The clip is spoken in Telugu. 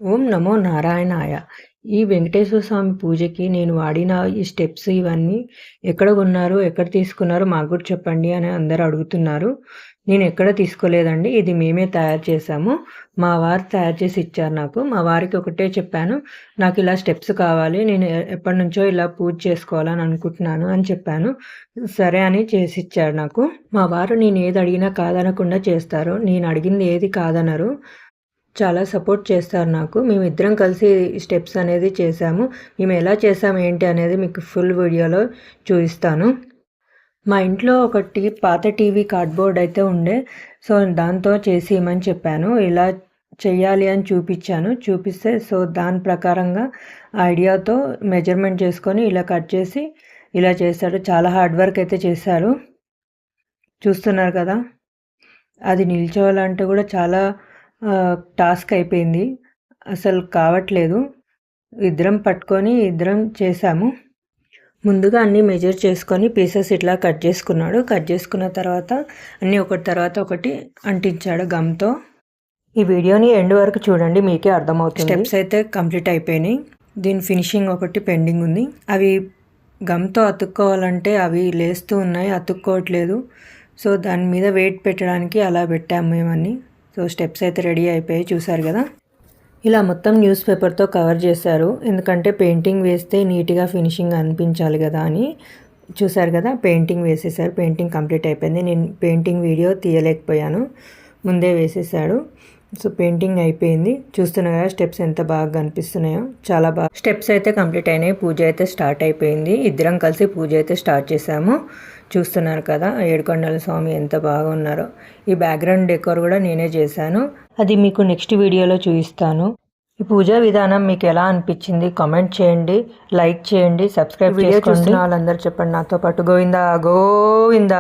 ఓం నమో నారాయణాయ. ఈ వెంకటేశ్వర స్వామి పూజకి నేను వాడిన ఈ స్టెప్స్ ఇవన్నీ ఎక్కడ కొన్నారు? ఎక్కడ తీసుకున్నారో మాకు కూడా చెప్పండి అని అందరూ అడుగుతున్నారు. నేను ఎక్కడ తీసుకోలేదండి. ఇది మేమే తయారు చేశాము. మా వారు తయారు చేసి ఇచ్చారు నాకు. మా వారికి ఒకటే చెప్పాను. నాకు ఇలా స్టెప్స్ కావాలి. నేను ఎప్పటినుంచో ఇలా పూజ చేసుకోవాలని అనుకుంటున్నాను అని చెప్పాను. సరే అని చేసిచ్చాడు నాకు. మా వారు నేను ఏది అడిగినా కాదనకుండా చేస్తారు. నేను అడిగింది ఏది కాదనరు. చాలా సపోర్ట్ చేస్తారు నాకు. మేమిద్దరం కలిసి స్టెప్స్ అనేది చేసాము. మేము ఎలా చేసాము ఏంటి అనేది మీకు ఫుల్ వీడియోలో చూపిస్తాను. మా ఇంట్లో ఒకటి పాత టీవీ కార్డ్బోర్డ్ అయితే ఉండే. సో దాంతో చేసి ఇవ్వమని చెప్పాను. ఇలా చెయ్యాలి అని చూపిస్తే సో దాని ప్రకారంగా ఐడియాతో మెజర్మెంట్ చేసుకొని ఇలా కట్ చేసి ఇలా చేశాడు. చాలా హార్డ్ వర్క్ అయితే చేశారు. చూస్తున్నారు కదా, అది నిల్చోవాలంటే కూడా చాలా టాస్క్ అయిపోయింది. అసలు కావట్లేదు. ఇద్దరం పట్టుకొని ఇద్దరం చేసాము. ముందుగా అన్నీ మెజర్ చేసుకొని పీసెస్ ఇట్లా కట్ చేసుకున్నాడు. కట్ చేసుకున్న తర్వాత అన్నీ ఒకటి తర్వాత ఒకటి అంటించాడు గమ్తో. ఈ వీడియోని ఎండ్ వరకు చూడండి, మీకే అర్థమవుతుంది. స్టెప్స్ అయితే కంప్లీట్ అయిపోయినాయి. దీని ఫినిషింగ్ ఒకటి పెండింగ్ ఉంది. అవి గమ్తో అతుక్కోవాలంటే అవి లేస్తూ ఉన్నాయి, అతుక్కోవట్లేదు. సో దాని మీద వెయిట్ పెట్టడానికి అలా పెట్టాము మేమన్నీ. సో స్టెప్స్ అయితే రెడీ అయిపోయాయి, చూసారు కదా. ఇలా మొత్తం న్యూస్ పేపర్తో కవర్ చేశారు. ఎందుకంటే పెయింటింగ్ వేస్తే నీట్గా ఫినిషింగ్ అనిపించాలి కదా అని. చూసారు కదా, పెయింటింగ్ వేసేసారు. పెయింటింగ్ కంప్లీట్ అయిపోయింది. నేను పెయింటింగ్ వీడియో తీయలేకపోయాను, ముందే వేసేసాడు. సో పెయింటింగ్ అయిపోయింది. చూస్తున్నా కదా స్టెప్స్ ఎంత బాగా కనిపిస్తున్నాయో, చాలా బాగా. స్టెప్స్ అయితే కంప్లీట్ అయినాయి. పూజ అయితే స్టార్ట్ అయిపోయింది. ఇద్దరం కలిసి పూజ అయితే స్టార్ట్ చేసాము. చూస్తున్నారు కదా ఏడుకొండల స్వామి ఎంత బాగా ఉన్నారో. ఈ బ్యాక్గ్రౌండ్ డెకోర్ కూడా నేనే చేశాను. అది మీకు నెక్స్ట్ వీడియోలో చూపిస్తాను. ఈ పూజా విధానం మీకు ఎలా అనిపించింది కామెంట్ చేయండి, లైక్ చేయండి, సబ్స్క్రైబ్ చేసుకోండి. వాళ్ళందరూ చెప్పండి నాతో పాటు గోవిందా గోవిందా.